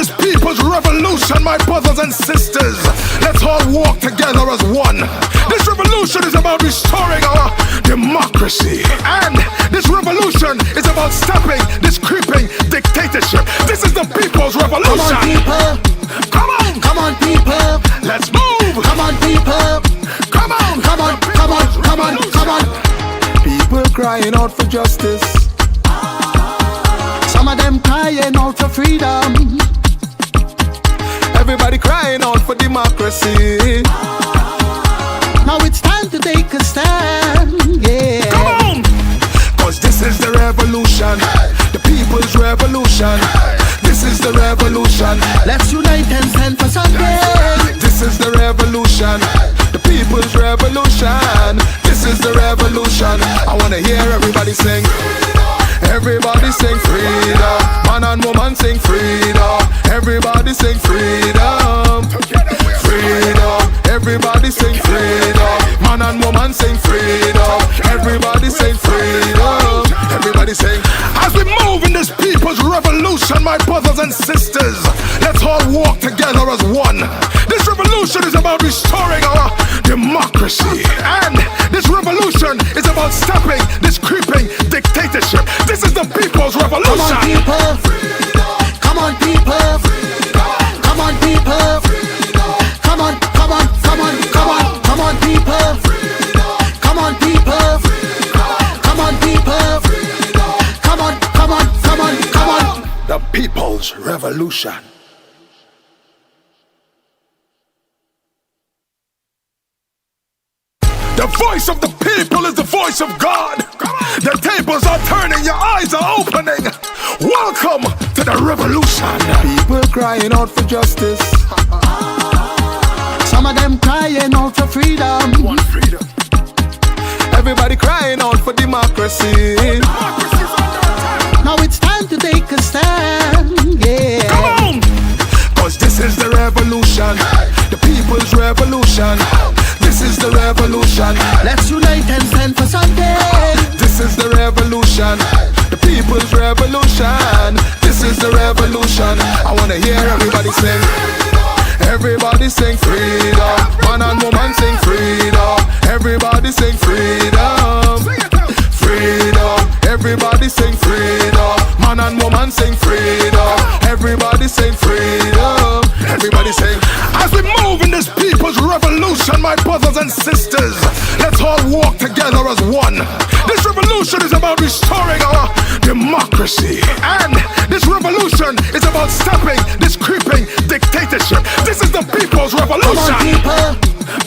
this people's revolution, my brothers and sisters. Let's all walk together as one. This revolution is about restoring our democracy. And this revolution is about stopping this creeping dictatorship. This is the people's revolution. Come on, people. Come on. Come on, people. Let's move. Come on, people. Come on. Come on, come on, come on, come on. People crying out for justice. Some of them crying out for freedom. Everybody crying out for democracy. Now it's time to take a stand, yeah. Come on. Cause this is the revolution, the people's revolution. This is the revolution. Let's unite and stand for something. This is the revolution, the people's revolution. This is the revolution. I wanna hear everybody sing. Everybody sing freedom. Man and woman sing freedom. Everybody sing freedom. Freedom. Everybody sing freedom. Man and woman sing freedom. Everybody sing freedom. Everybody sing. As we move in this people's revolution, my brothers and sisters, let's all walk together as one. This revolution is about restoring our democracy. And this revolution is about stopping this creeping dictatorship. This is the people's revolution. Come on, people. Come on, people. Come on, people. Come on, come on, come on, come on, people. Come on, people. Come on, people. Come on, come on, come on, come on. The people's revolution. The voice of the people is the voice of God. The tables are turning, your eyes are opening. Welcome to the revolution. People crying out for justice. Some of them crying out for freedom. Want freedom. Everybody crying out for democracy. Now it's time to take a stand, yeah. Come on. Cause this is the revolution, the people's revolution. This is the revolution. Let's unite and stand for something. This is the revolution, the people's revolution. This is the revolution. I wanna hear everybody sing. Everybody sing freedom. Man and woman sing freedom. Everybody sing freedom. Freedom. Everybody sing freedom. Man and woman sing freedom. Everybody sing freedom. Everybody sing. As we move in this people's revolution, my brothers and sisters, let's all walk together as one. This revolution is about restoring our democracy. And this revolution is about stopping this creeping dictatorship. This is the people's revolution. Come on, people.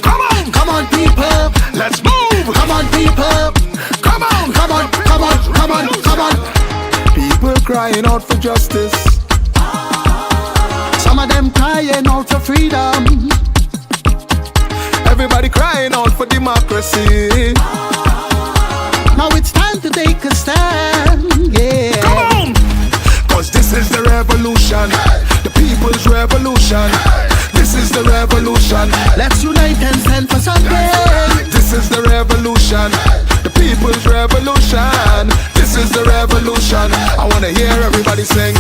Come on. Come on, people. Let's move. Come on, people. Come on. Come on, come on, come on, come on. People crying out for justice. Some of them crying out for freedom. Everybody crying out for democracy. Now it's time to take a stand, yeah. Come on. Cause this is the revolution, the people's revolution. This is the revolution. Let's unite and stand for something. This is the revolution, the people's revolution. This is the revolution. I wanna hear everybody sing.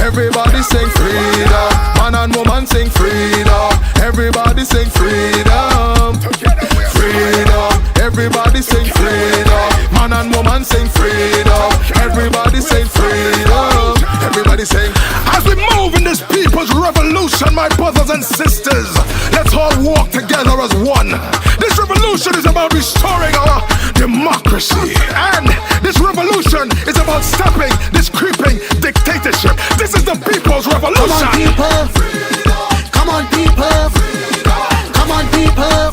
Everybody sing freedom. Man and woman sing freedom. Everybody sing freedom. Freedom. Everybody sing freedom. Man and woman sing freedom. Everybody sing freedom. Everybody sing. As we move in this people's revolution, my brothers and sisters, let's all walk together as one. This revolution is about restoring our democracy. And this revolution is about stopping this creeping dictatorship. This is the people's revolution. Come on, people. Come on, people. Come on, people.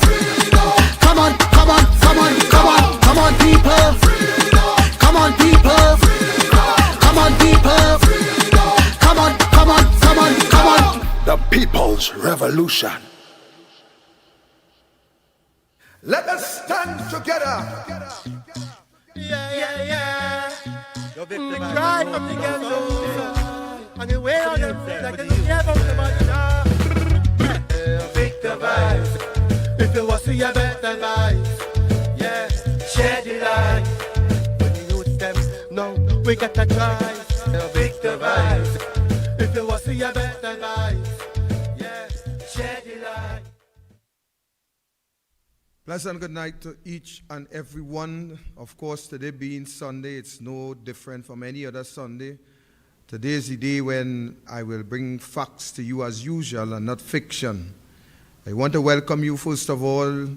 Come on, come on, come on, come on. Come on, people. Come on, people. Come on, people. Come on, come on, come on, come on. The people's revolution. Let us stand together. Yeah. The cry from the ghetto, and the way on them like they never somebody now. Victor vibes. If you want to see a better life, yeah, share the light. When the youth them know we got to try. Victor vibes. If you want to see a better Pleasant good night to each and every one. Of course, today being Sunday, it's no different from any other Sunday. Today is the day when I will bring facts to you as usual and not fiction. I want to welcome you, first of all,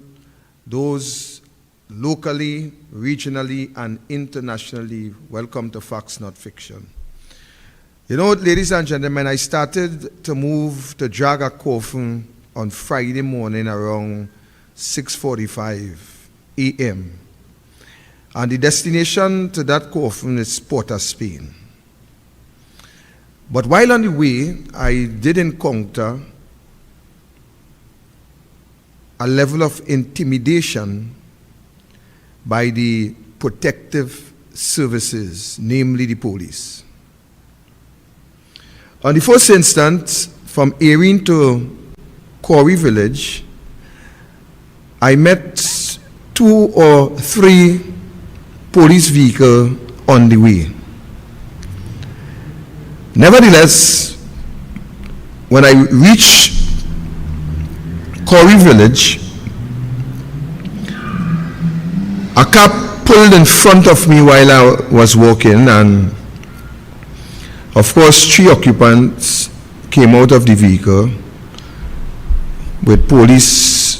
those locally, regionally, and internationally. Welcome to Facts, Not Fiction. You know, ladies and gentlemen, I started to move to drag a coffin on Friday morning around 6:45 a.m. And the destination to that coffin is Port of Spain. But while on the way, I did encounter a level of intimidation by the protective services, namely the police. On the first instance, from Erin to Corey Village, I met 2 or 3 police vehicles on the way. Nevertheless, when I reached Corey Village, a car pulled in front of me while I was walking, and of course 3 occupants came out of the vehicle with police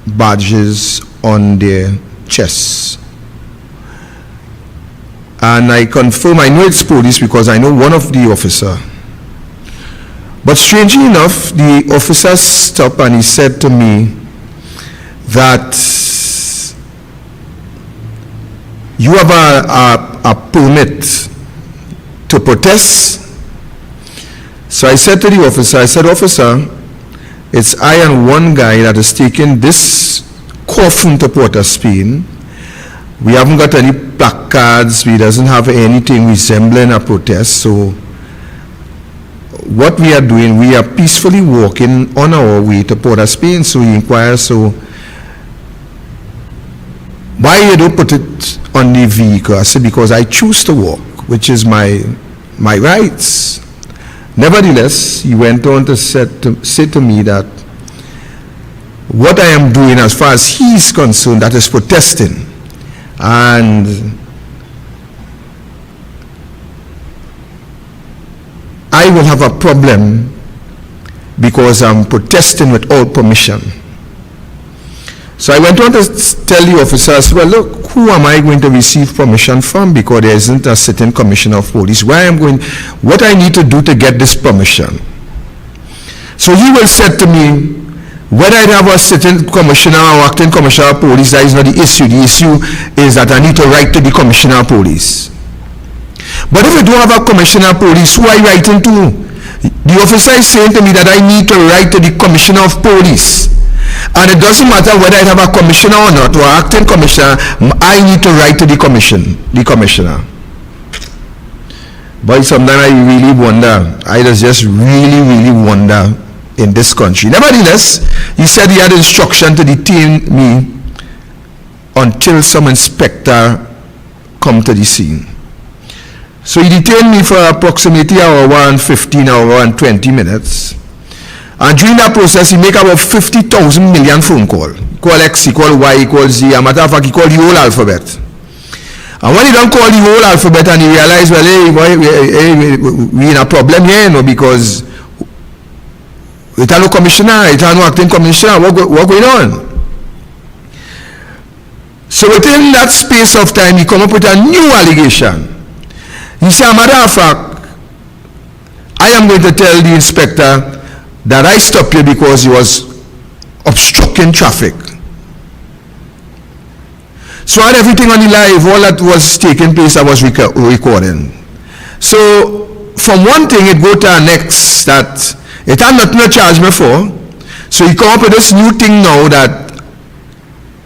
badges on their chests. And I confirm, I know it's police because I know one of the officer. But strangely enough, the officer stopped and he said to me that you have a permit to protest. So I said to the officer, officer, it's I and one guy that is taking this coffin to Port of Spain. We haven't got any placards, we doesn't have anything resembling a protest. So what we are doing, we are peacefully walking on our way to Port of Spain. So he inquires, so why you don't put it on the vehicle? I said, because I choose to walk, which is my rights. Nevertheless, he went on to say to me that what I am doing as far as he is concerned, that is protesting. And I will have a problem because I'm protesting without permission. So I went on to tell the officers, well, look, who am I going to receive permission from? Because there isn't a sitting commissioner of police. What I need to do to get this permission? So he will say to me, whether I have a sitting commissioner or acting commissioner of police, that is not the issue. The issue is that I need to write to the commissioner of police. But if I don't have a commissioner of police, who are you writing to? The officer is saying to me that I need to write to the commissioner of police. And it doesn't matter whether I have a commissioner or not, or acting commissioner, I need to write to the commissioner. But sometimes I really wonder, I just really wonder in this country. Nevertheless, he said he had instruction to detain me until some inspector come to the scene. So he detained me for approximately an hour and 15, hour and 20 minutes. And during that process, he make about 50,000 million phone calls. He call X, he call Y, he call Z. As a matter of fact, he call the whole alphabet. And when he don't call the whole alphabet and he realize, well, hey, we in a problem here, you know, because it has no commissioner, it has no acting commissioner, what going on? So within that space of time, he come up with a new allegation. He said, as a matter of fact, I am going to tell the inspector that I stopped you because he was obstructing traffic. So I had everything on the live, all that was taking place, I was recording. So from one thing, it go to the next, that it had nothing to charge me for. So he come up with this new thing now that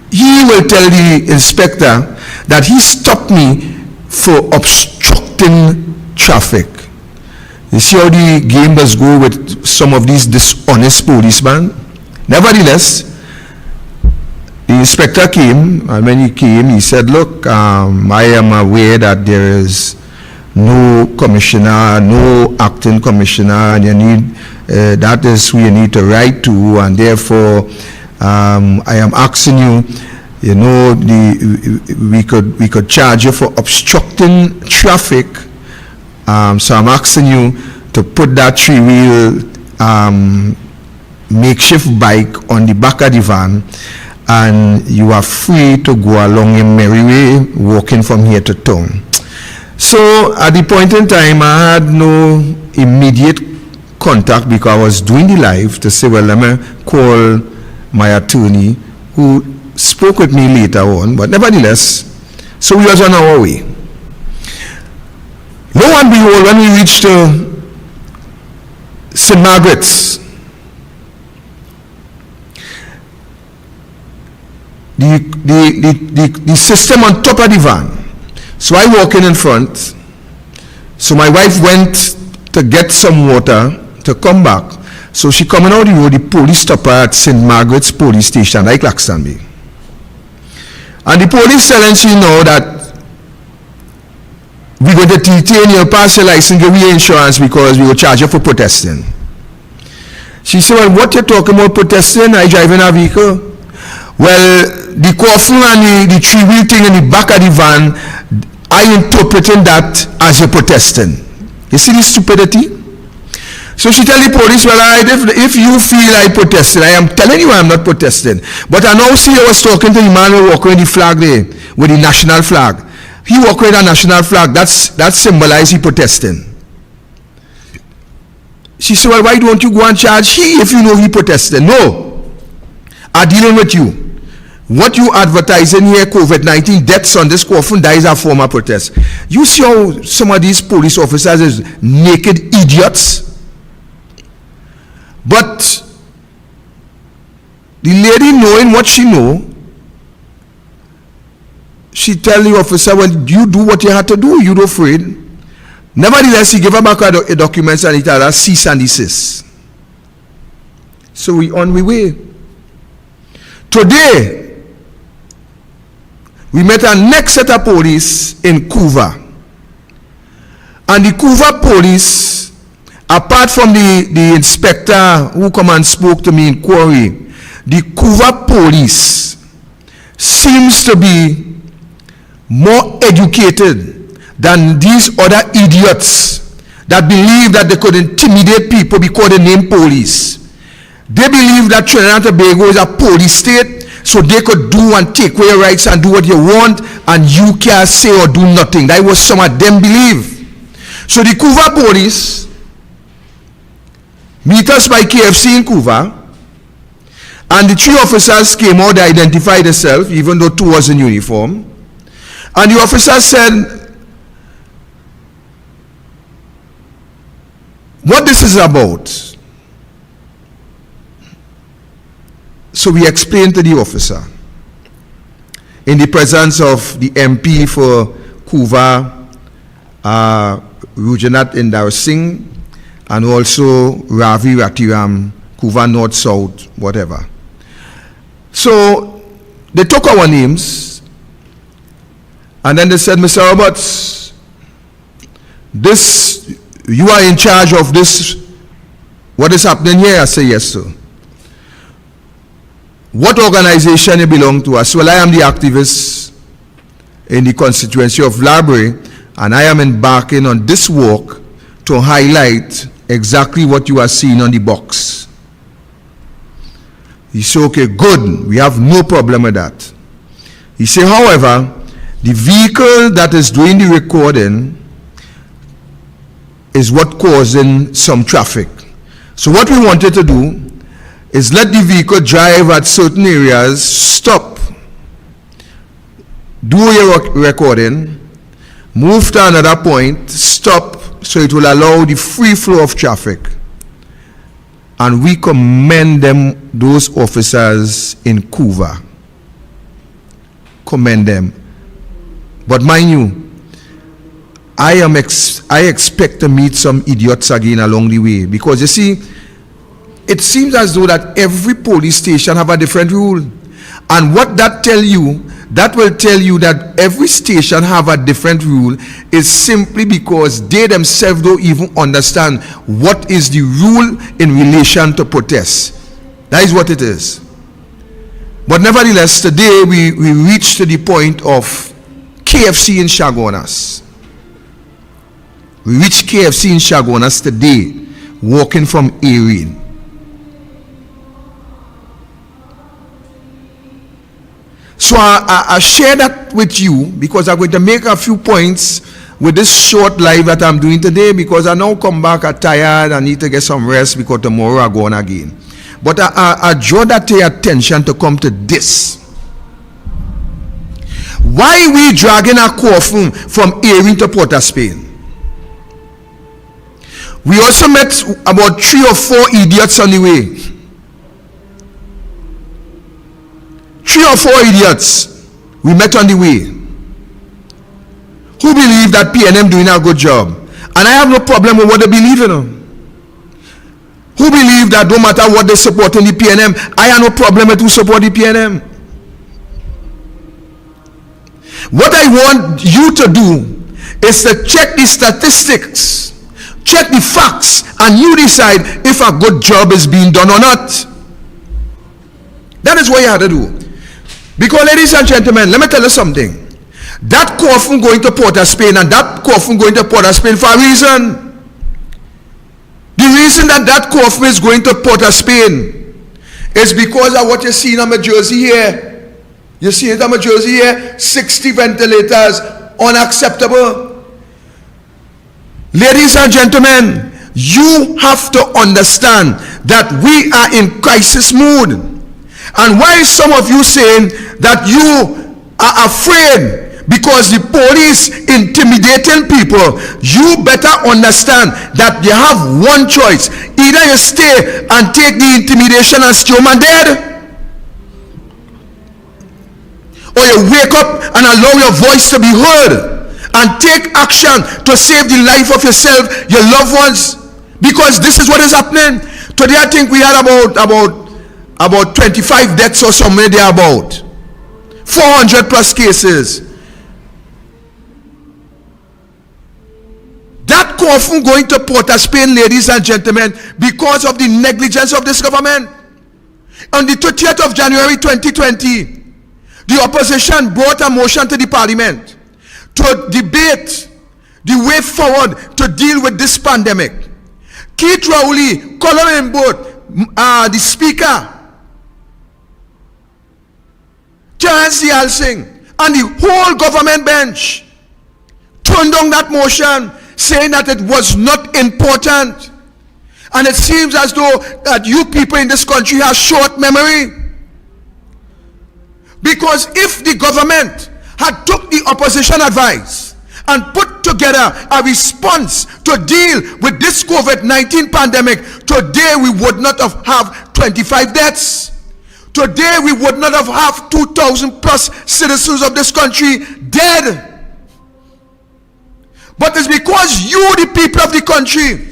he will tell the inspector that he stopped me for obstructing traffic. You see how the game does go with some of these dishonest policemen? Nevertheless, the inspector came, and when he came, he said, look, I am aware that there is no commissioner, no acting commissioner, and you need, that is who you need to write to, and therefore, I am asking you You know, we could charge you for obstructing traffic. So I'm asking you to put that three-wheel makeshift bike on the back of the van, and you are free to go along your merry way, walking from here to town. So at the point in time, I had no immediate contact because I was doing the live to say, well, let me call my attorney, who spoke with me later on, but nevertheless, so we was on our way. Lo and behold, when we reached St. Margaret's, the system on top of the van. So I walk in front. So my wife went to get some water to come back. So she coming out the road, the police stop her at St. Margaret's police station, like Claxtonby. And the police telling she know that we going to detain your pass your license, give you insurance because we will charge you for protesting. She said, well, what you talking about protesting? I driving a vehicle. Well, the coffin and the three-wheel thing in the back of the van, I interpreting that as a protesting. You see the stupidity? So she tell the police, well, if you feel I protested, I am telling you I am not protesting. But I know, see, I was talking to the man who walked with the flag there, with the national flag. He walked with a national flag, that symbolizes he protesting. She said, well, why don't you go and charge he if you know he protested? No, I'm dealing with you. What you advertising here, COVID-19 deaths on this coffin, that is a form of protest. You see how some of these police officers is naked idiots? But the lady, knowing what she know, she tell the officer, well, you do what you had to do, you're afraid. Nevertheless, he gave her back her documents and he told her, cease and desist. So we on we way. Today, we met our next set of police in Couva. And the Couva police, apart from the inspector who come and spoke to me in Quarry, the Couva police seems to be more educated than these other idiots that believe that they could intimidate people because they name police. They believe that Trinidad and Tobago is a police state, so they could do and take away your rights and do what you want, and you can't say or do nothing. That was some of them believe. So the Couva police meet us by KFC in Couva, and the three officers came out, they identified themselves, even though two was in uniform. And the officer said, what this is about. So we explained to the officer, in the presence of the MP for Couva, Rujanat Indar Singh, and also Ravi Ratiram, Couva North South, whatever. So they took our names, and then they said, Mr. Roberts, you are in charge of this, what is happening here? I say, yes, sir. What organization you belong to? I said, well, I am the activist in the constituency of Library, and I am embarking on this walk to highlight exactly what you are seeing on the box. He said, okay, good, we have no problem with that. He said, however, the vehicle that is doing the recording is what causing some traffic. So what we wanted to do is let the vehicle drive at certain areas, stop, do your recording, move to another point, stop, so it will allow the free flow of traffic. And we commend them, those officers in Couva. Commend them. But mind you, I expect to meet some idiots again along the way, because you see, it seems as though that every police station have a different rule. And what that tell you, that will tell you that every station have a different rule is simply because they themselves don't even understand what is the rule in relation to protest. That is what it is. But nevertheless, today we reach to the point of KFC in Chaguanas. We reach KFC in Chaguanas today, walking from Erin. So I share that with you because I'm going to make a few points with this short live that I'm doing today, because I now come back, I'm tired, I need to get some rest because tomorrow I'm going again. But I draw that to your attention to come to this. Why we dragging a coffin from Erin to Port of Spain? We also met about 3 or 4 idiots on the way. 3 or 4 idiots we met on the way who believe that PNM doing a good job, and I have no problem with what they believe in. Who believe that no matter what they support in the PNM, I have no problem with who support the PNM. What I want you to do is to check the statistics, check the facts, and you decide if a good job is being done or not. That is what you have to do. Because, ladies and gentlemen, let me tell you something. That coffin going to Port of Spain, and that coffin going to Port of Spain for a reason. The reason that that coffin is going to Port of Spain is because of what you see in my jersey here. You see it on my jersey here? 60 ventilators, unacceptable. Ladies and gentlemen, you have to understand that we are in crisis mood. And why is some of you saying that you are afraid because the police intimidating people? You better understand that you have one choice. Either you stay and take the intimidation and stay home and dead, or you wake up and allow your voice to be heard and take action to save the life of yourself, your loved ones, because this is what is happening. Today I think we had about 25 deaths or somewhere there, about 400 plus cases. That coffin going to Port of Spain, ladies and gentlemen, because of the negligence of this government. On the 30th of January 2020, the opposition brought a motion to the parliament to debate the way forward to deal with this pandemic. Keith Rowley, Colin Imboat, the speaker, Terence Singh, and the whole government bench turned down that motion, saying that it was not important. And it seems as though that you people in this country have short memory. Because if the government had took the opposition advice and put together a response to deal with this COVID-19 pandemic, today we would not have 25 deaths. Today we would not have 2,000 plus citizens of this country dead. But it's because you, the people of the country,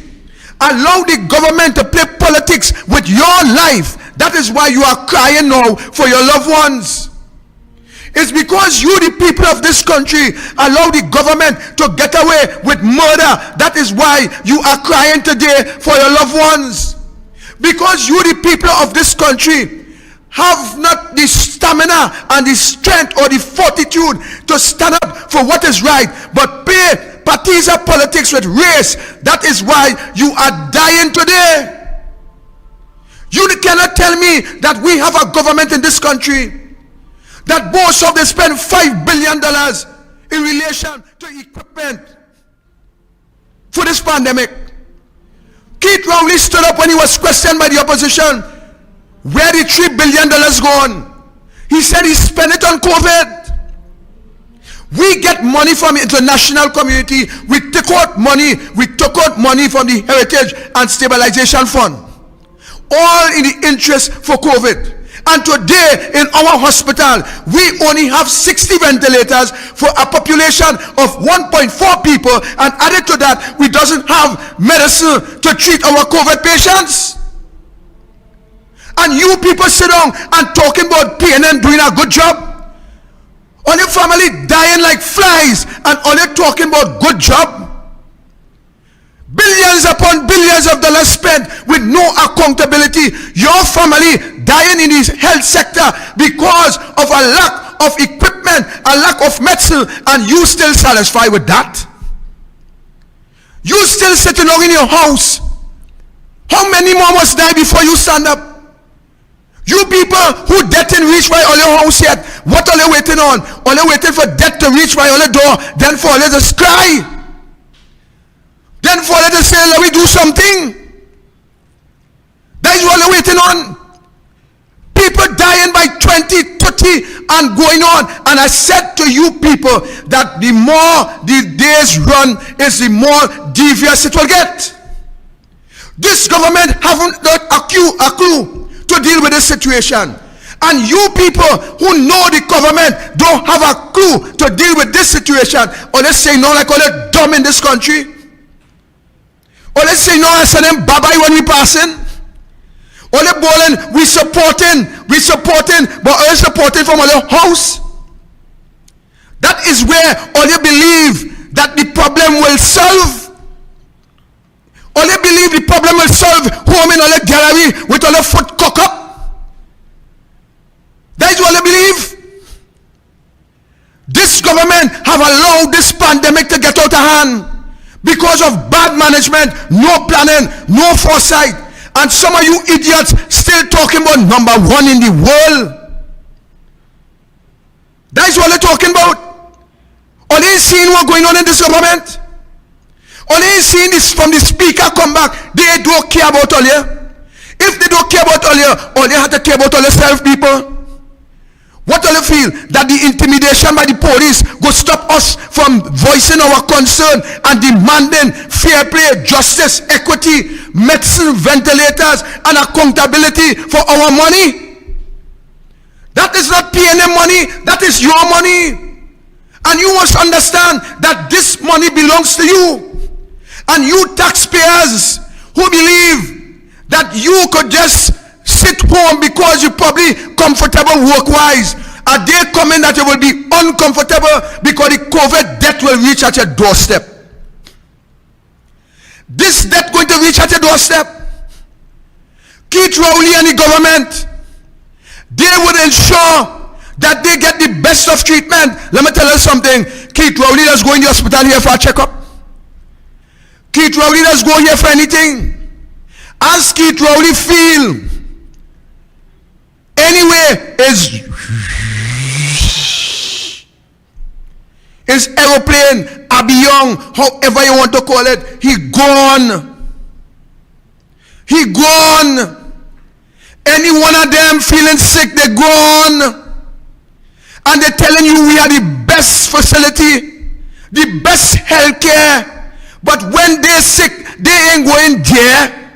allow the government to play politics with your life. That is why you are crying now for your loved ones. It's because you, the people of this country, allow the government to get away with murder. That is why you are crying today for your loved ones. Because you, the people of this country, have not the stamina and the strength or the fortitude to stand up for what is right, but play partisan politics with race. That is why you are dying today. You cannot tell me that we have a government in this country that boasts of they spend $5 billion in relation to equipment for this pandemic. Keith Rowley stood up when he was questioned by the opposition. Where did $3 billion gone? He said he spent it on COVID. We get money from the international community. We took out money from the Heritage and Stabilization Fund, all in the interest for COVID. And today in our hospital, we only have 60 ventilators for a population of 1.4 people, and added to that, we doesn't have medicine to treat our COVID patients. And you people sit down and talking about PNM doing a good job. On your family dying like flies, and only talking about good job. Billions of upon billions of dollars spent with no accountability. Your family dying in the health sector because of a lack of equipment, a lack of medicine, and you still satisfied with that? You still sitting down in your house. How many more must die before you stand up? You people who debt didn't reach by all your house yet, what are you waiting on? Are you waiting for debt to reach by all your door? Then for all you to cry? Then for all you to say, let me do something? That is what you're waiting on. People dying by 20, 30 and going on. And I said to you people that the more the days run is the more devious it will get. This government haven't got a clue to deal with this situation. And you people who know the government don't have a clue to deal with this situation. Or let's say no, like all the dumb in this country. Or let's say no, I send them bye-bye when we passing. Or the balling, we supporting, but all supporting from all your house. That is where all you believe that the problem will solve. All you believe the problem will solve home in all the gallery with all the foot cock up. That is what you believe. This government have allowed this pandemic to get out of hand because of bad management, no planning, no foresight. And some of you idiots still talking about number one in the world. That is what they're talking about. Are they seeing what's going on in this government? Are they seeing this from the speaker come back? They don't care about all you. If they don't care about all you have to care about all yourself, people. What do you feel? That the intimidation by the police will stop us from voicing our concern and demanding fair play, justice, equity, medicine, ventilators, and accountability for our money? That is not PNM money, that is your money. And you must understand that this money belongs to you. And you taxpayers who believe that you could just sit home because you're probably comfortable work-wise, a day coming that you will be uncomfortable because the COVID debt will reach at your doorstep. This debt going to reach at your doorstep. Keith Rowley and the government, they would ensure that they get the best of treatment. Let me tell you something. Keith Rowley does go in the hospital here for a checkup. Keith Rowley does go here for anything. As Keith Rowley feel, anyway, his aeroplane, avion, however you want to call it, he gone. He gone. Any one of them feeling sick, they gone. And they're telling you we are the best facility, the best health care. But when they're sick, they ain't going there.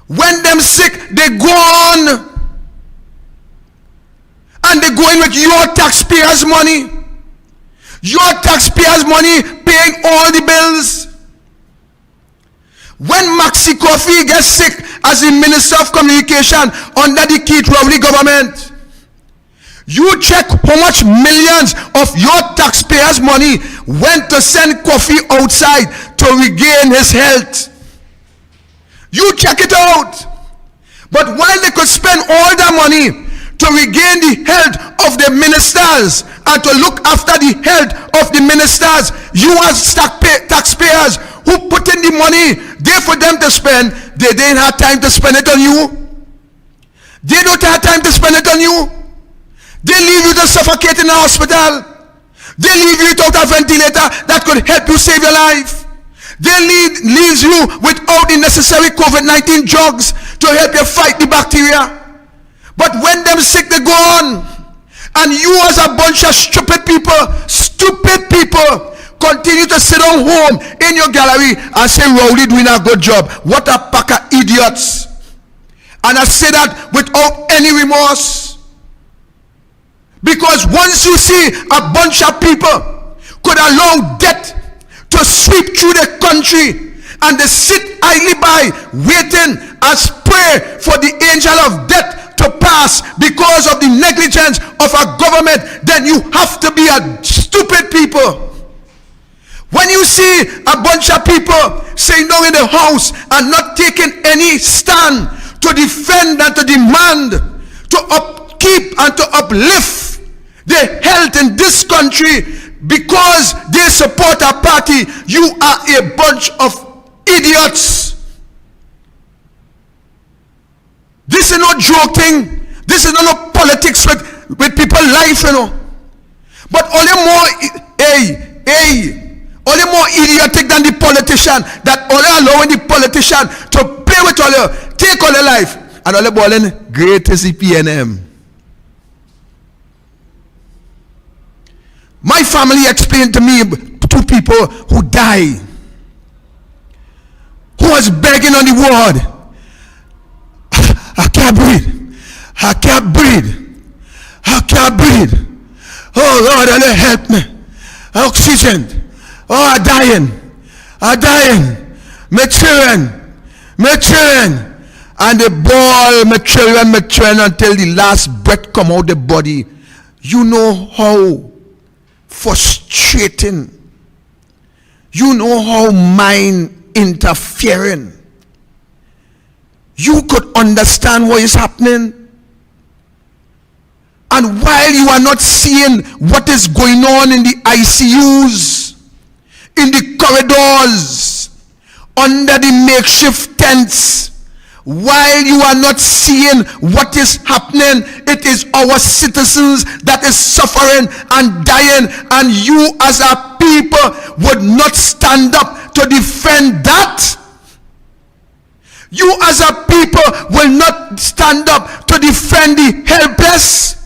When them sick, they gone. And they go in with your taxpayers' money. Your taxpayers' money paying all the bills. When Maxi Coffee gets sick as the Minister of Communication under the Keith Rowley government, you check how much millions of your taxpayers' money went to send Coffee outside to regain his health. You check it out. But while they could spend all that money to regain the health of the ministers and to look after the health of the ministers, you as taxpayers who put in the money there for them to spend, they didn't have time to spend it on you. They don't have time to spend it on you. They leave you to suffocate in the hospital. They leave you without a ventilator that could help you save your life. They leave you without the necessary COVID-19 drugs to help you fight the bacteria. But when them sick, they go on. And you as a bunch of stupid people, continue to sit on home in your gallery and say Rowley doing a good job. What a pack of idiots. And I say that without any remorse. Because once you see a bunch of people could allow death to sweep through the country and they sit idly by waiting as pray for the angel of death to pass because of the negligence of a government, then you have to be a stupid people. When you see a bunch of people sitting down in the house and not taking any stand to defend and to demand, to upkeep and to uplift the health in this country because they support a party, you are a bunch of idiots. This is no joking. This is not no politics with people's life, you know. But only more idiotic than the politician, that only allowing the politician to play with all your, take all your life, and all the balling, great is the PNM. My family explained to me two people who died, who was begging on the ward. I can't breathe. I can't breathe. I can't breathe. Oh Lord, help me. Oxygen. Oh, I'm dying. I'm dying. My children. And they ball my children until the last breath come out the body. You know how frustrating. You know how mind interfering. You could understand what is happening. And while you are not seeing what is going on in the ICUs, in the corridors, under the makeshift tents, while you are not seeing what is happening, it is our citizens that is suffering and dying, and you as a people would not stand up to defend that. You as a people will not stand up to defend the helpless.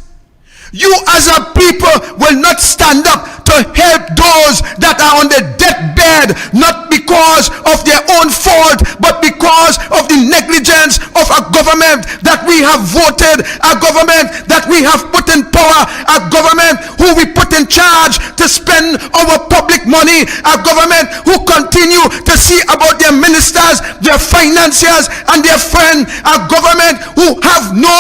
You as a people will not stand up to help those that are on the deathbed, not because of their own fault, but because of the negligence of a government that we have voted, a government that we have put in power, a government who we put in charge to spend our public money, a government who continue to see about their ministers, their financiers, and their friends, a government who have no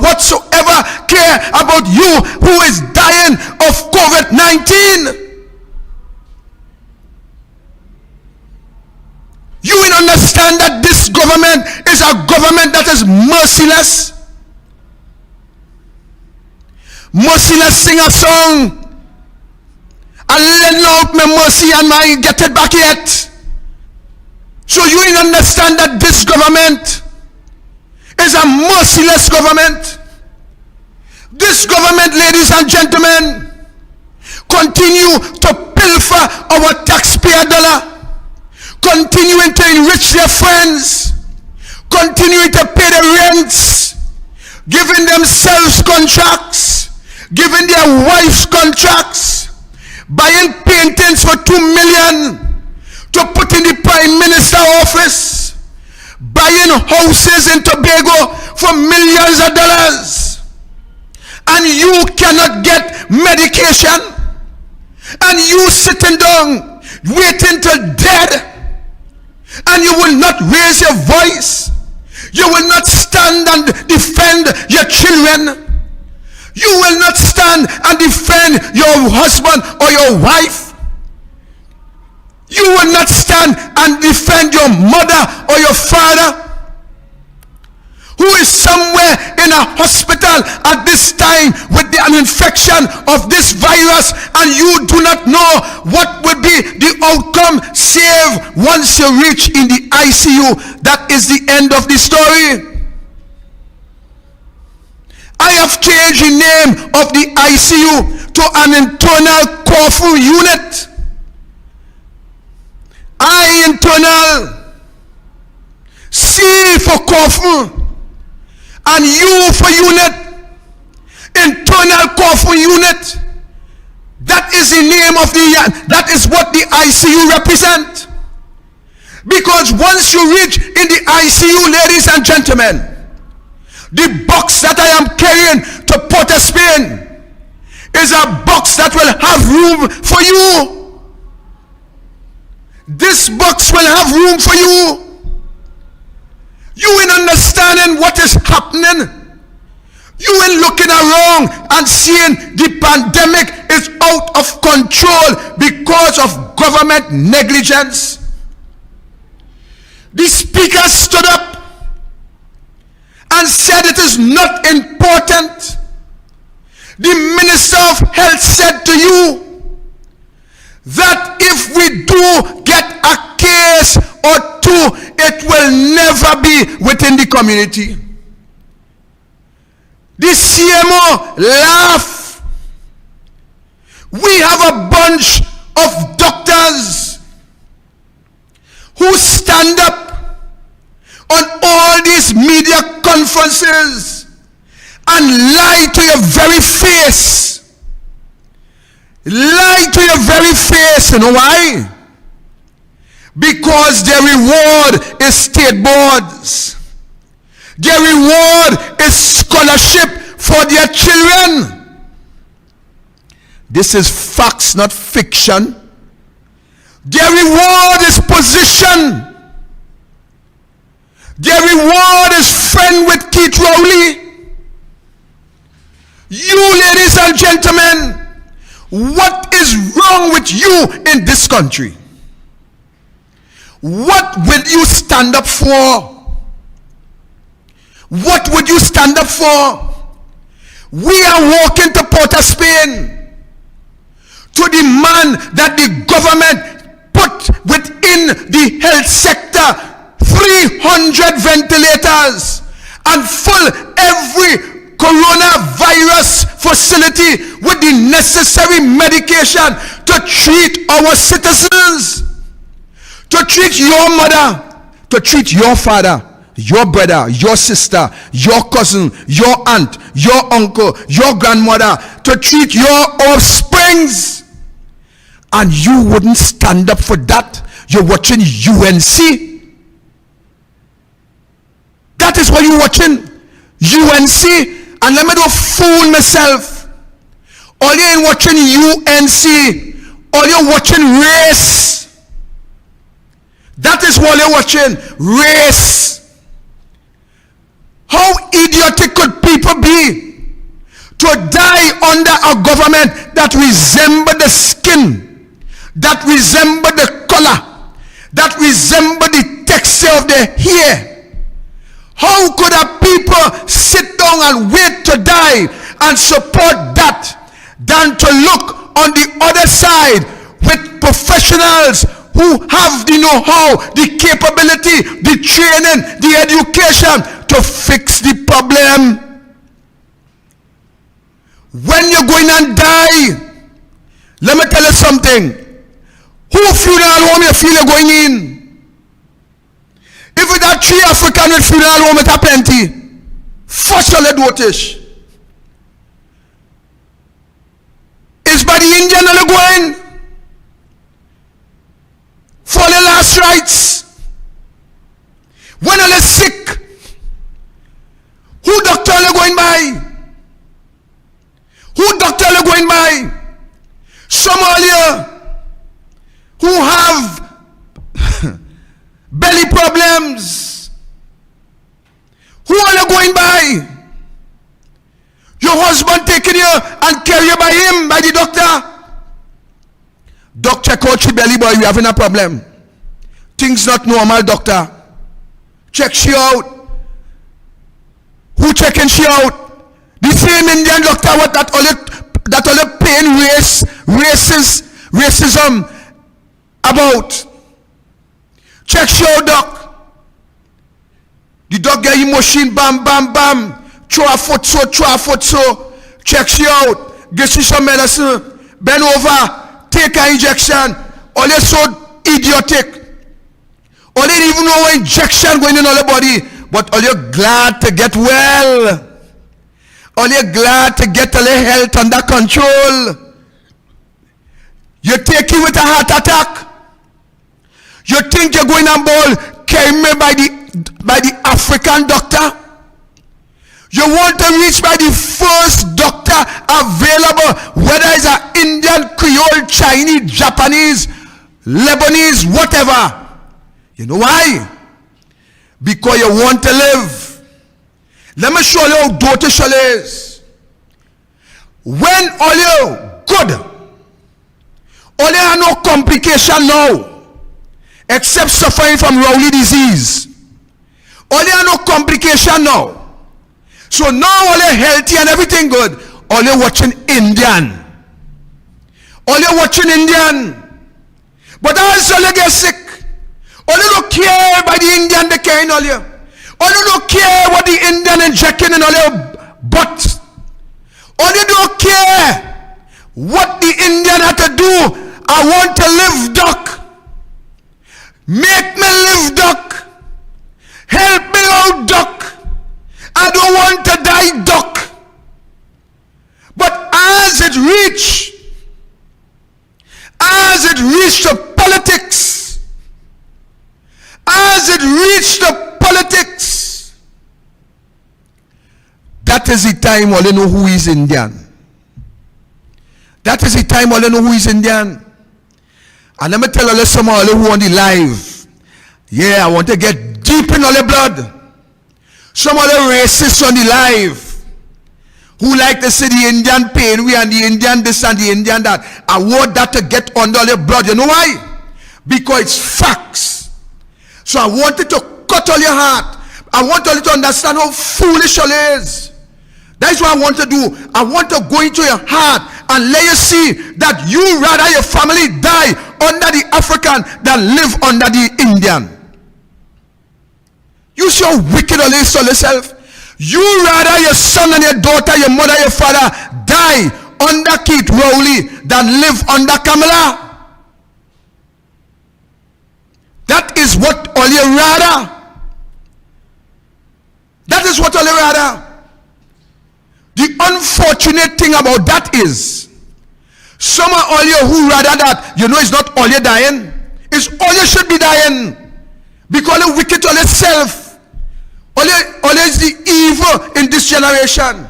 whatsoever care about you who is dying of COVID-19. You will understand that this government is a government that is merciless. Merciless sing a song. I lend out my mercy and I get it back yet. So you will understand that this government is a merciless government. This government, ladies and gentlemen, continue to pilfer our taxpayer dollar, continuing to enrich their friends, continuing to pay the rents, giving themselves contracts, giving their wives contracts, buying paintings for $2 million to put in the Prime Minister office, buying houses in Tobago for millions of dollars. And you cannot get medication, and you sitting down waiting till dead, and you will not raise your voice. You will not stand and defend your children. You will not stand and defend your husband or your wife. You will not stand and defend your mother or your father, who is somewhere in a hospital at this time with an infection of this virus, and you do not know what will be the outcome, save once you reach in the ICU. That is the end of the story. I have changed the name of the ICU to an internal coffin unit. Internal, C for coffin, and U for unit. Internal coffin unit. That is the name of that is what the ICU represent. Because once you reach in the ICU, ladies and gentlemen, the box that I am carrying to Port of Spain is a box that will have room for you. This box will have room for you. You in understanding what is happening. You ain't looking around and seeing the pandemic is out of control because of government negligence. The speaker stood up and said it is not important. The Minister of Health said to you that if we do get a case or two, it will never be within the community. The CMO laughed. We have a bunch of doctors who stand up on all these media conferences and lie to your very face. Lie to your very face. You know why? Because their reward is state boards. Their reward is scholarship for their children. This is facts, not fiction. Their reward is position. Their reward is friend with Keith Rowley. You, ladies and gentlemen, what is wrong with you in this country? What will you stand up for? What would you stand up for? We are walking to Port of Spain to demand that the government put within the health sector 300 ventilators and fill every coronavirus facility with the necessary medication to treat our citizens, to treat your mother, to treat your father, your brother, your sister, your cousin, your aunt, your uncle, your grandmother, to treat your offsprings. And you wouldn't stand up for that. You're watching UNC. That is what you're watching. UNC. And let me not fool myself. All you ain't watching UNC. All you're watching race. That is what you're watching. Race. How idiotic could people be to die under a government that resemble the skin, that resemble the color, that resemble the texture of their hair? How could a people sit down and wait to die and support that than to look on the other side with professionals who have the know-how, the capability, the training, the education to fix the problem? When you're going and die, let me tell you something. Who funeral home you feel you're going in? If it are 3 African with funeral home, it are plenty. First you let notice. Is by the Indian you're going for the last rites? When you're sick, who doctor are you going by? Who doctor are you going by? Some earlier who have belly problems. Who are you going by? Your husband taking you and carry you by him, by the doctor. Doctor, check out your belly, boy, you having a problem. Things not normal, doctor. Check she out. Who checking she out? The same Indian doctor what that only pain racism about. Check she out, doc. The dog get emotion, bam, bam, bam. Throw a foot so. Check she out. Get she some medicine. Bend over. Take an injection. All you so idiotic. All you even know injection going in all the body. But all you're glad to get well. All you're glad to get all your health under control. You take it with a heart attack. You think you're going on ball, carry me by the African doctor. You want to reach by the first doctor available, whether it's an Indian, Creole, Chinese, Japanese, Lebanese, whatever. You know why? Because you want to live. Let me show you how dirty Shirley is. When all you good, all you have no complication now, except suffering from Rowley disease. All you have no complication now. So now all you healthy and everything good. All you watching Indian. All you watching Indian. But also you get sick. All you don't care by the Indian they carrying all you. All you don't care what the Indian injecting in all your butt. All you don't care what the Indian had to do. I want to live, doc. Make me live, doc. Help me out, doc. I don't want to die, doc. But as it reached the politics, that is the time all you know who is Indian. That is the time all you know who is Indian. And let me tell you some of you who on the live. Yeah, I want to get deep in all the blood. Some of the racists on the live who like to see the Indian pain, we and the Indian this and the Indian that. I want that to get under all your blood. You know why? Because it's facts. So I wanted to cut all your heart. I want you to understand how foolish all is. That's what I want to do. I want to go into your heart and let you see that you rather your family die under the African than live under the Indian. You see how wicked all is on yourself. You rather your son and your daughter, your mother, your father die under Keith Rowley than live under Kamala. That is what all you rather. That is what all you rather. The unfortunate thing about that is, some of all you who rather that, you know, it's not all you dying, it's all you should be dying. Because you wicked all yourself. All is the evil in this generation.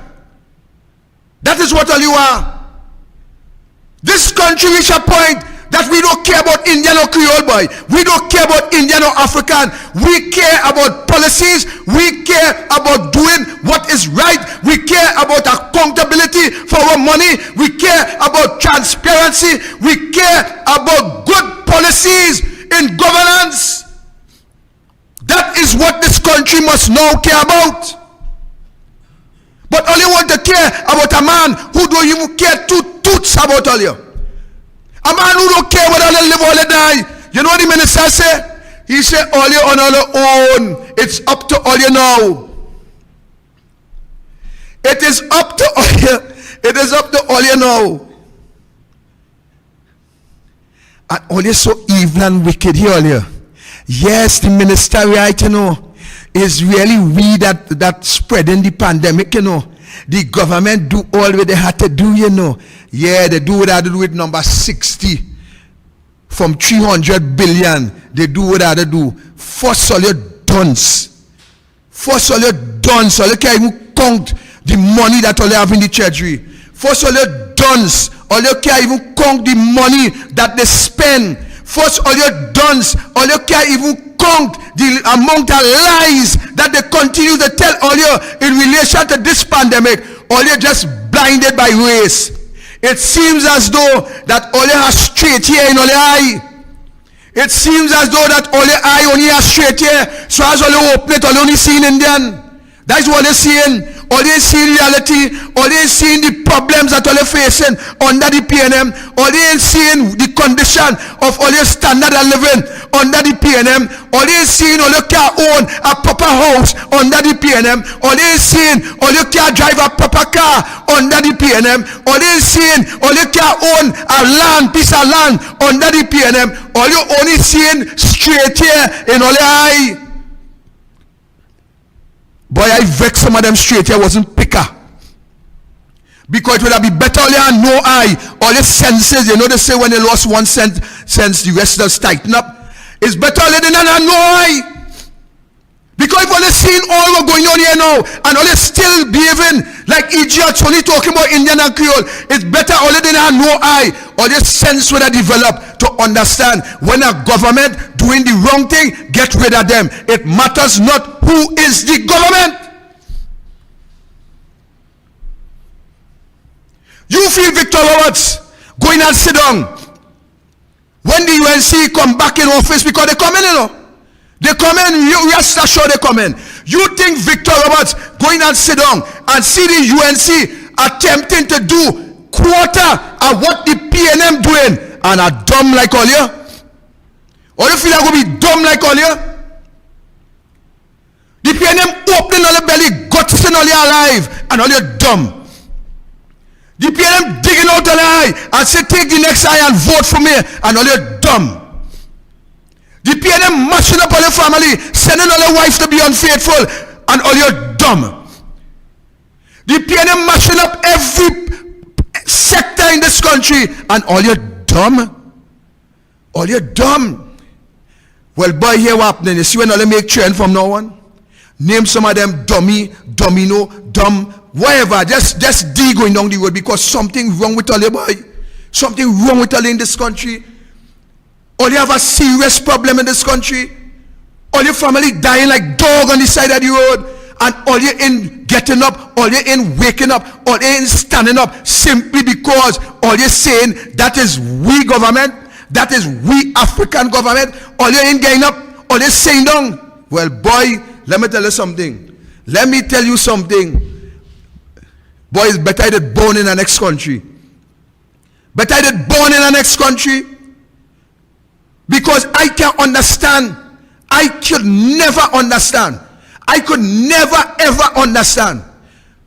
That is what all you are. This country reach a point that we don't care about Indian or Creole boy. We don't care about Indian or African. We care about policies. We care about doing what is right. We care about accountability for our money. We care about transparency. We care about good policies in governance. That is what this country must now care about. But all you want to care about a man who don't even care two toots about all you. A man who don't care whether they live or they die. You know what the minister say? He said, all you on your own. It's up to all you now. It is up to all you. It is up to all you now. And all you so evil and wicked here, all you. Yes, the minister, right, you know, is really we that spreading the pandemic, you know. The government do all what they had to do, you know. Yeah, they do what they had to do with number 60. From 300 billion, they do what they had to do. First all your dunce. First all your dunce. All you can't even count the money that all you have in the treasury. First all your dunce. All you can't even count the money that they spend. First all your dunce. All you can't even count the amount of lies that they continue to tell all you in relation to this pandemic. All you just blinded by race. It seems as though that all you have straight here in all your eye. It seems as though that all your eye only has straight here. So as all you open it, all you only see in Indian. That's what they're seeing. All they see in reality, all they seeing the problems that all they're facing under the PNM, all they seeing the condition of all your standard of living under the PNM, all they seeing all you can't own a proper house under the PNM, all they seeing all you can't drive a proper car under the PNM, all they seeing all you can't own a piece of land under the PNM, all you only seeing straight here in all your eye. Boy, I vex some of them straight here wasn't picker. Because it would have been better all you no eye, all your senses, you know they say when they lost one sense, the rest does tighten up. It's better all you didn't have no eye. Because if all you seen all what's going on here now, and all you still behaving like idiots, only talking about Indian and Creole, it's better all you didn't have no eye, all your sense would have developed to understand when a government doing the wrong thing, get rid of them. It matters not who is the government. You feel Victor Roberts going and sit down when the UNC come back in office, because they come in, you know. They come in, you rest assured they come in. You think Victor Roberts going and sit down and see the UNC attempting to do quarter of what the PNM doing and are dumb like all you? Or you feel like going to be dumb like all you? The PNM opening all the belly, guts in all you alive, and all you dumb. The PNM digging out an eye and say take the next eye and vote for me, and all you dumb. The PNM mashing up all your family, sending all your wives to be unfaithful, and all you're dumb. The PNM mashing up every sector in this country, and all you're dumb. All you're dumb. Well, boy, here what happening? You see when all they make trend from now on? Name some of them dummy, domino, dumb, whatever. Just D going down the road because something wrong with all you, boy. Something wrong with all you in this country. All you have a serious problem in this country. All your family dying like dog on the side of the road. And all you in getting up, all you in waking up, all you in standing up simply because all you're saying that is we government, that is we African government. All you in getting up, all you saying down. Well, boy, let me tell you something. Let me tell you something. Boy, it's better that born in the next country. Better that born in the next country. Because I can understand. I could never understand. I could never ever understand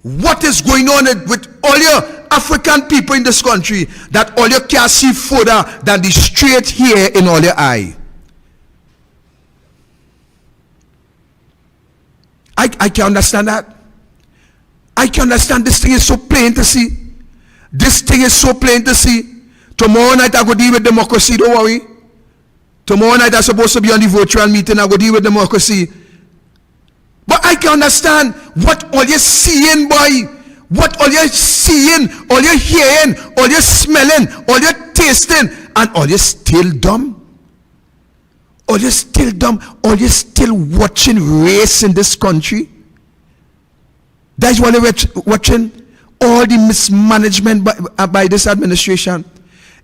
what is going on with all your African people in this country, that all you can see further than the straight hair in all your eye. I can understand that. I can understand. This thing is so plain to see. This thing is so plain to see. Tomorrow night I go deal with democracy, don't worry. Tomorrow night I'm supposed to be on the virtual meeting. I go deal with democracy. But I can understand what all you're seeing, boy. What all you're seeing, all you're hearing, all you're smelling, all you're tasting, and all you're still dumb. All you're still dumb. All you're still watching race in this country. That's what you're watching. All the mismanagement by this administration.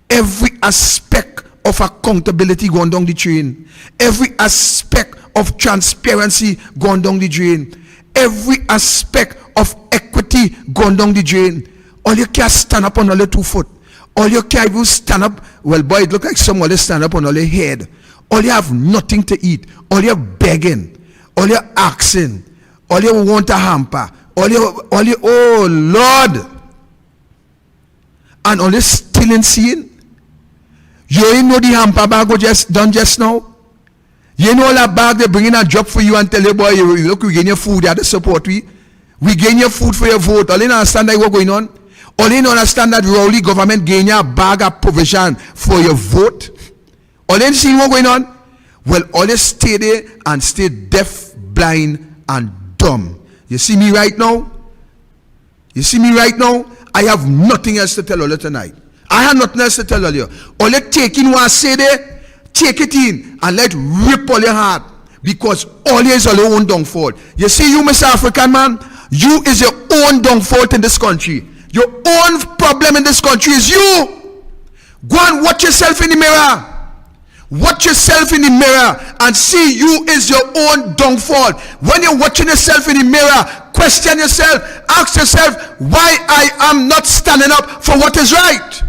Every aspect of accountability going down the drain. Every aspect of transparency going down the drain. Every aspect of equity going down the drain. All you can stand up on all your 2 foot. All you can even stand up. Well, boy, it look like somebody stand up on all your head. All you have nothing to eat. All you're begging. All you're asking. All you want a hamper. All you, oh Lord. And all you still in seeing. You ain't know the hamper bag was just done just now. You know that bag they bring in a job for you and tell you, boy, look, we gain your food, you have to support we. We gain your food for your vote. All you understand that what's going on? All you understand that Rowley government gain you a bag of provision for your vote. All you see what's going on? Well, all you stay there and stay deaf, blind, and dumb. You see me right now? You see me right now? I have nothing else to tell you tonight. I have nothing else to tell you. All you take in what I say there, take it in and let rip all your heart. Because all you is all your own downfall. You see you, Mr. African man, you is your own downfall in this country. Your own problem in this country is you. Go and watch yourself in the mirror. Watch yourself in the mirror and see you is your own downfall. When you're watching yourself in the mirror, question yourself, ask yourself why I am not standing up for what is right.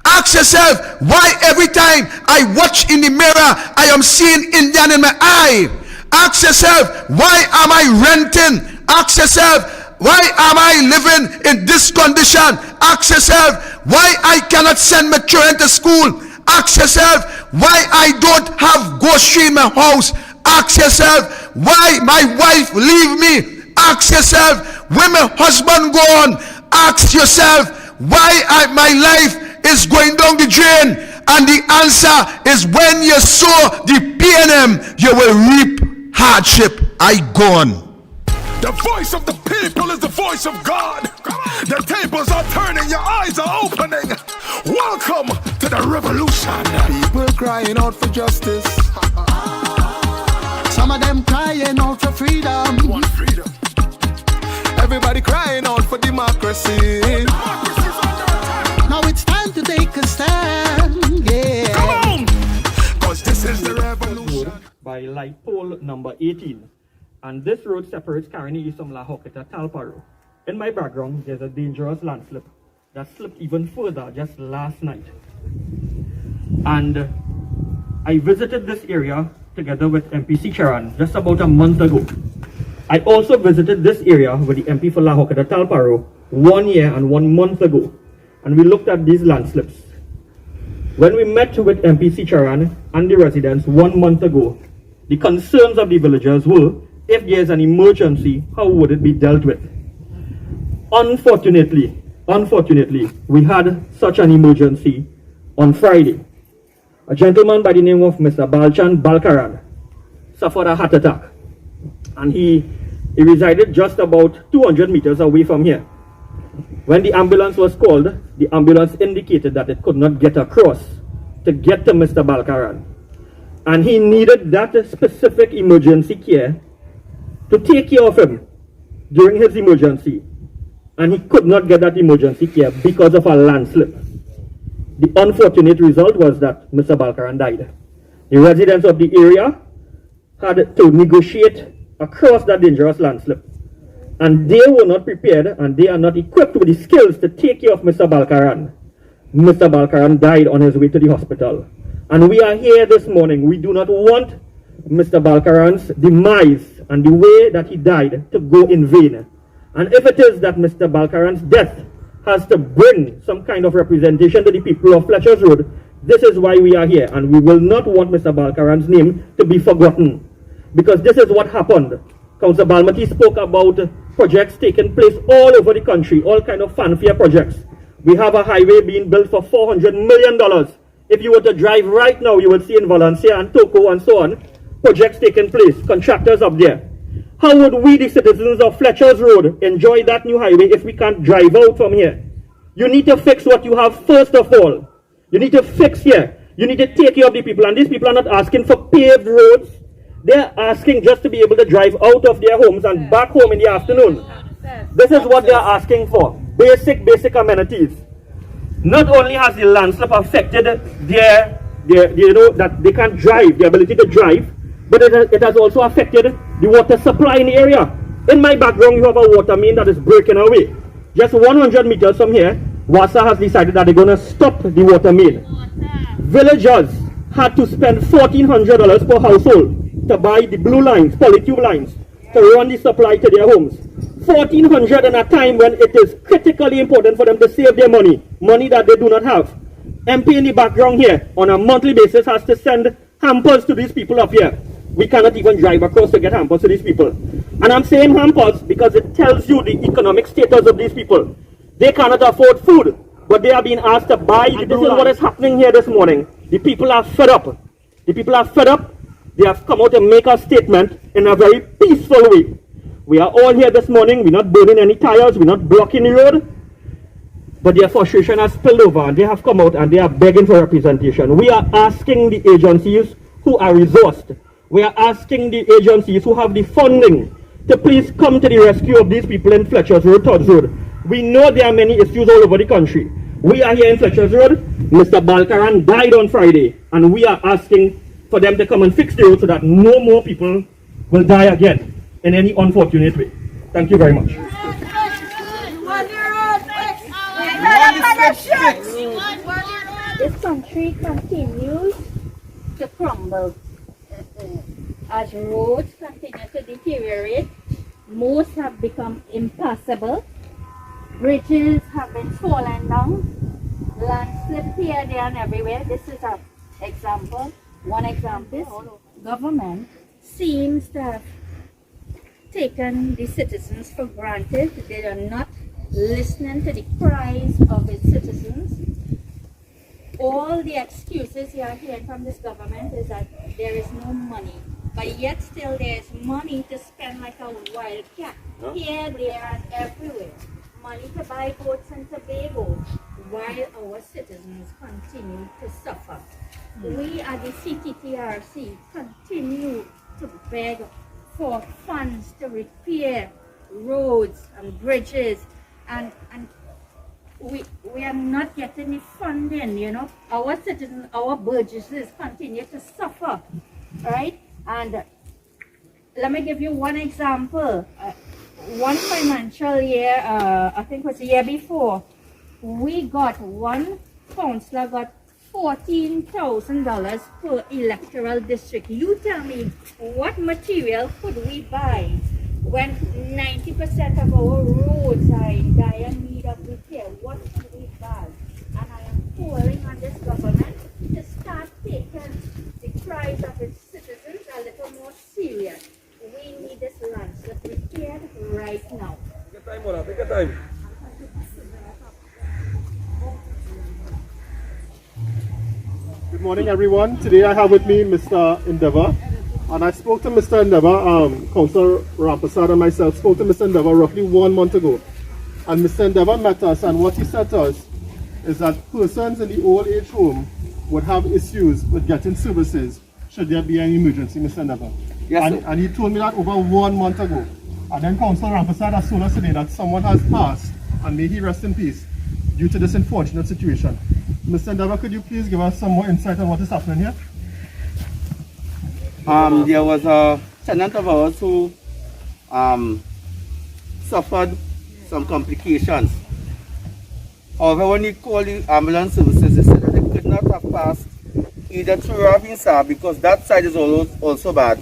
Ask yourself why every time I watch in the mirror I am seeing Indian in my eye. Ask yourself why am I renting. Ask yourself why am I living in this condition. Ask yourself why I cannot send my children to school. Ask yourself why I don't have grocery in my house. Ask yourself why my wife leave me. Ask yourself when my husband gone. Ask yourself why my life is going down the drain. And the answer is when you sow the PNM, you will reap hardship. I gone. The voice of the people is the voice of God. The tables are turning, your eyes are opening. Welcome to the revolution. People crying out for justice. Some of them crying out for freedom. We want freedom. Everybody crying out for democracy. Democracy's under attack. by light pole number 18. And this road separates Caroni East from La Hoqueta Talparo. In my background, there's a dangerous landslip that slipped even further just last night. And I visited this area together with MPC Charan just about a month ago. I also visited this area with the MP for La Hoqueta Talparo 1 year and 1 month ago, and we looked at these landslips. When we met with MPC Charan and the residents 1 month ago, the concerns of the villagers were, if there's an emergency, how would it be dealt with? Unfortunately, we had such an emergency on Friday. A gentleman by the name of Mr. Balchan Balkaran suffered a heart attack, and he resided just about 200 meters away from here. When the ambulance was called, the ambulance indicated that it could not get across to get to Mr. Balkaran, and he needed that specific emergency care to take care of him during his emergency, and he could not get that emergency care because of a landslip. The unfortunate result was that Mr. Balkaran died. The residents of the area had to negotiate across that dangerous landslip, and they were not prepared and they are not equipped with the skills to take care of Mr. Balkaran. Mr. Balkaran died on his way to the hospital, and we are here this morning. We do not want Mr. Balkaran's demise and the way that he died to go in vain. And if it is that Mr. Balkaran's death has to bring some kind of representation to the people of Fletcher's Road, this is why we are here, and we will not want Mr. Balkaran's name to be forgotten, because this is what happened. Councillor Balmati spoke about projects taking place all over the country, all kind of fanfare projects. We have a highway being built for $400 million. If you were to drive right now, you will see in Valencia and Toco and so on, projects taking place, contractors up there. How would we, the citizens of Fletcher's Road, enjoy that new highway if we can't drive out from here? You need to fix what you have first of all. You need to fix here. You need to take care of the people. And these people are not asking for paved roads. They're asking just to be able to drive out of their homes and back home in the afternoon. This is what they're asking for. Basic amenities. Not only has the landslip affected their that they can't drive, the ability to drive, but it has also affected the water supply in the area. In my background, you have a water main that is breaking away. Just 100 meters from here, WASA has decided that they're going to stop the water main. Villagers had to spend $1,400 per household to buy the blue lines, polytube lines, to run the supply to their homes. $1,400 in a time when it is critically important for them to save their money that they do not have. MP in the background here, on a monthly basis, has to send hampers to these people up here. We cannot even drive across to get hampers to these people. And I'm saying hampers because it tells you the economic status of these people. They cannot afford food, but they are being asked to buy. This is what is happening here this morning. The people are fed up. The people are fed up. They have come out to make a statement in a very peaceful way. We are all here this morning. We're not burning any tires. We're not blocking the road. But their frustration has spilled over, and they have come out and they are begging for representation. We are asking the agencies who are resourced, we are asking the agencies who have the funding to please come to the rescue of these people in Fletcher's Road, Todd's Road. We know there are many issues all over the country. We are here in Fletcher's Road. Mr. Balkaran died on Friday, and we are asking for them to come and fix the road so that no more people will die again in any unfortunate way. Thank you very much. This country continues to crumble as roads continue to deteriorate. Most have become impassable. Bridges have been fallen down. Landslips here, there, and everywhere. This is an example. One example. Government seems to have taken the citizens for granted. They are not listening to the cries of its citizens. All the excuses you are hearing from this government is that there is no money, but yet still there is money to spend like a wild cat. Here, there, and everywhere. Money to buy boats and Tobago, while our citizens continue to suffer. We at the CTTRC continue to beg for funds to repair roads and bridges, and we are not getting the funding, you know. Our citizens, our burgesses continue to suffer, right? And let me give you one example. One financial year, I think it was the year before, one counselor got $14,000 per electoral district. You tell me, what material could we buy when 90% of our roads are in dire need of repair? What could we buy? And I am calling on this government to start taking the cries of its citizens a little more serious. We need this landslip repaired right now. Take your time, Mona. Take your time. Good morning, everyone. Today I have with me Mr. Endeavor, and I spoke to Mr. Endeavor, Councillor Rampasad and myself spoke to Mr. Endeavor roughly 1 month ago. And Mr. Endeavor met us, and what he said to us is that persons in the old age home would have issues with getting services should there be an emergency, Mr. Endeavor. Yes, and he told me that over 1 month ago. And then Councillor Rampasad has told us today that someone has passed, and may he rest in peace, due to this unfortunate situation. Mr. Endeavor, could you please give us some more insight on what is happening here? There was a tenant of ours who suffered some complications. However, when he called the ambulance services, they said that they could not have passed either through Robinson, because that side is also bad,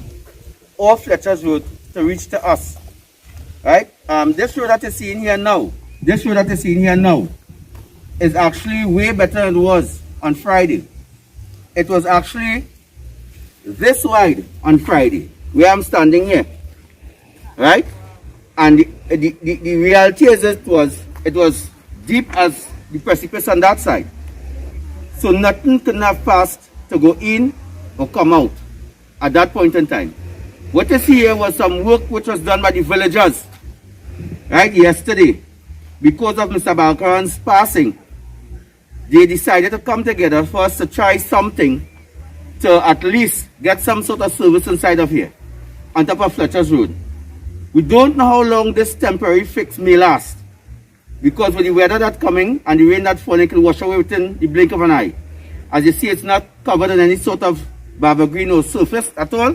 or Fletcher's road to reach to us. Right? This road that you're seeing here now, is actually way better than it was on Friday. It was actually this wide on Friday, where I'm standing here. Right? And the reality is it was deep as the precipice on that side. So nothing could have passed to go in or come out at that point in time. What you see here was some work which was done by the villagers, right, yesterday. Because of Mr. Balkaran's passing, they decided to come together for us to try something to at least get some sort of service inside of here, on top of Fletcher's Road. We don't know how long this temporary fix may last, because with the weather that's coming and the rain that's falling, it can wash away within the blink of an eye. As you see, it's not covered in any sort of barber green or surface at all,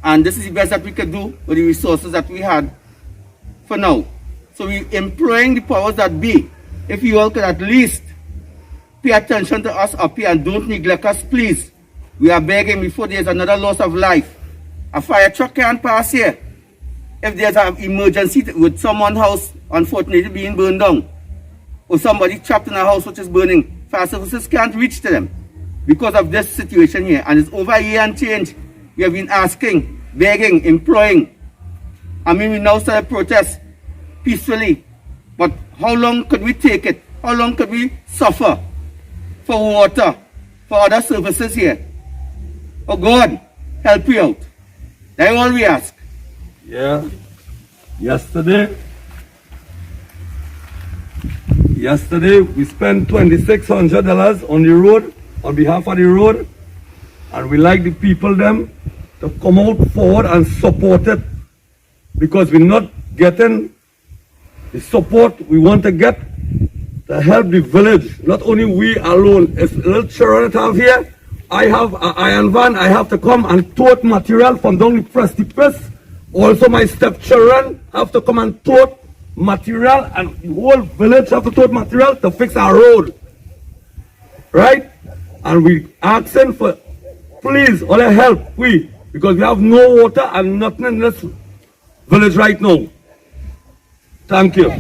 and this is the best that we could do with the resources that we had for now. So we're employing the powers that be. If you all could at least pay attention to us up here and don't neglect us, please. We are begging before there's another loss of life. A fire truck can't pass here. If there's an emergency with someone's house, unfortunately, being burned down, or somebody trapped in a house which is burning, fire services can't reach to them because of this situation here. And it's over a year and change. We have been asking, begging, imploring. I mean, we now start a protest peacefully. But how long could we take it? How long could we suffer for water, for other services here? Oh God, help you out. That's all we ask. Yeah. Yesterday we spent $2,600 on the road, on behalf of the road, and we like the people them to come out forward and support it, because we're not getting the support we want to get to help the village. Not only we alone, it's little children that have here. I have an iron van, I have to come and tote material from down the precipice. Also my stepchildren have to come and tote material, and the whole village have to tote material to fix our road. Right? And we asking for, please, all your help, because we have no water and nothing in this village right now. Thank you.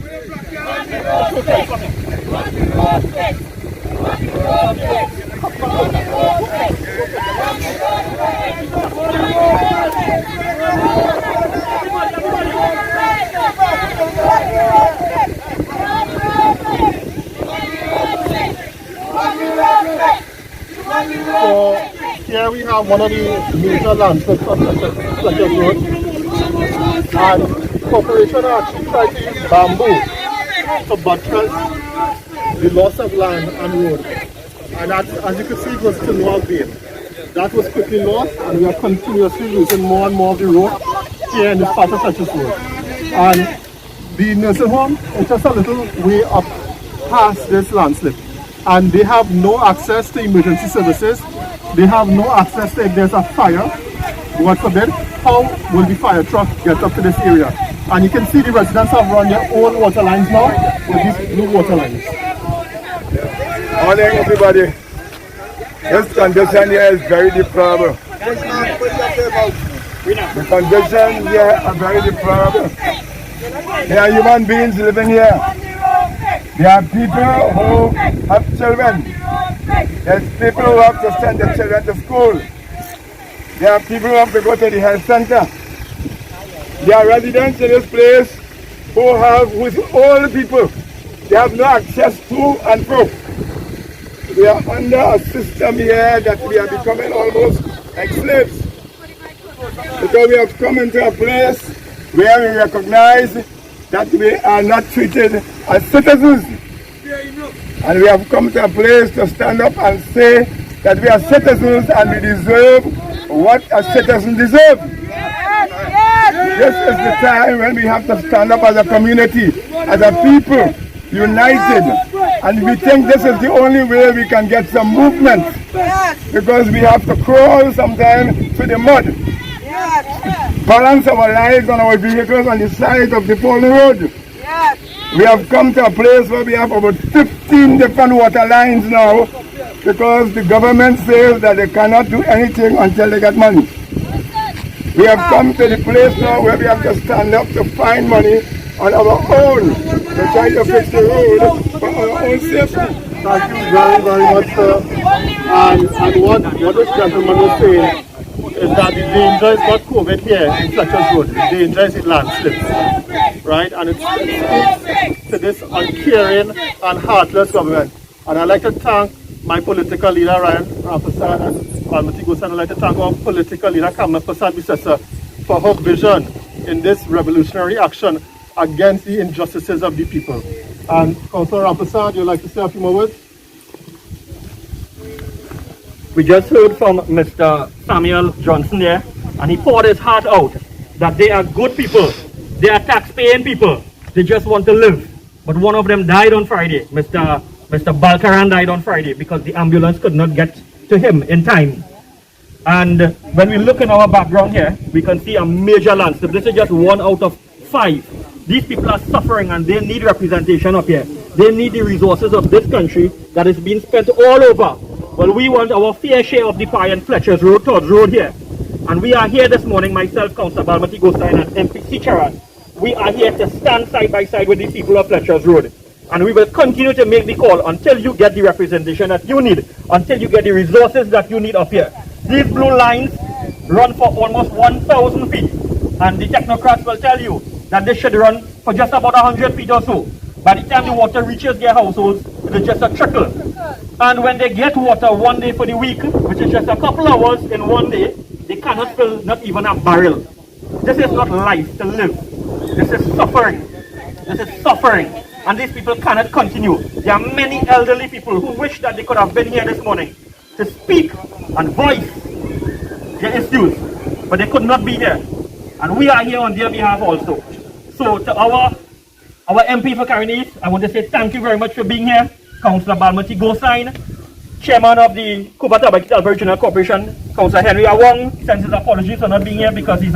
So here we have one of the major landslips on Fletcher Road, and corporation actually tried to use bamboo to buttress the loss of land and road. And that, as you can see, it was to no avail. That was quickly lost, and we are continuously losing more and more of the road here in this part of Fletcher's Road. And the nursing home is just a little way up past this landslip, and they have no access to emergency services. They have no access to, if there's a fire, God forbid, how will the fire truck get up to this area? And you can see the residents have run their own water lines now with these blue water lines. Morning, everybody. This condition here is very deplorable. The conditions here are very deplorable. There are human beings living here. There are people who have children. There's people who have to send their children to school. There are people who have to go to the health center. There are residents in this place who's old people. They have no access to and fro. We are under a system here that we are becoming almost like slaves. Because we have come into a place where we recognize that we are not treated as citizens. And we have come to a place to stand up and say that we are citizens and we deserve what a citizen deserves. This is the time when we have to stand up as a community, as a people, united. And we think this is the only way we can get some movement. Because we have to crawl sometimes through the mud. Balance our lives on our vehicles on the side of the Pole Road. We have come to a place where we have about 15 different water lines now because the government says that they cannot do anything until they get money. We have come to the place now where we have to stand up to find money on our own to try to fix the road for our own safety. Thank you very, very much, sir. And what this gentleman was saying is that the danger is not COVID here in Fletcher's Road. The danger is in landslips, right? And it speaks to this uncaring and heartless government. And I'd like to thank my political leader, Ryan Rampersad, and Balmati Gosan. I'd like to thank our political leader, Kamal Prasad Bisesa, for her vision in this revolutionary action against the injustices of the people. And Councillor Rampersad, you'd like to say a few more words? We just heard from Mr. Samuel Johnson there, and he poured his heart out that they are good people, they are tax-paying people, they just want to live. But one of them died on Friday. Mr. Balkaran died on Friday because the ambulance could not get to him in time. And when we look in our background here, we can see a major landslip. This is just 1 out of 5. These people are suffering and they need representation up here. They need the resources of this country that is being spent all over. Well, we want our fair share of the pie in Fletcher's Road, Todd's Road here. And we are here this morning, myself, Councillor Balmati Gosan and MP Charan. We are here to stand side by side with the people of Fletcher's Road. And we will continue to make the call until you get the representation that you need, until you get the resources that you need up here. These blue lines run for almost 1,000 feet. And the technocrats will tell you that they should run for just about 100 feet or so. By the time the water reaches their households, it is just a trickle. And when they get water one day for the week, which is just a couple hours in one day, they cannot fill not even a barrel. This is not life to live. This is suffering. This is suffering. And these people cannot continue. There are many elderly people who wish that they could have been here this morning to speak and voice their issues, but they could not be here. And we are here on their behalf also. So to our MP for Carinates, I want to say thank you very much for being here. Councillor Balmati Gosan, Chairman of the Couva Regional Corporation, Councillor Henry Awang, sends his apologies for not being here because he's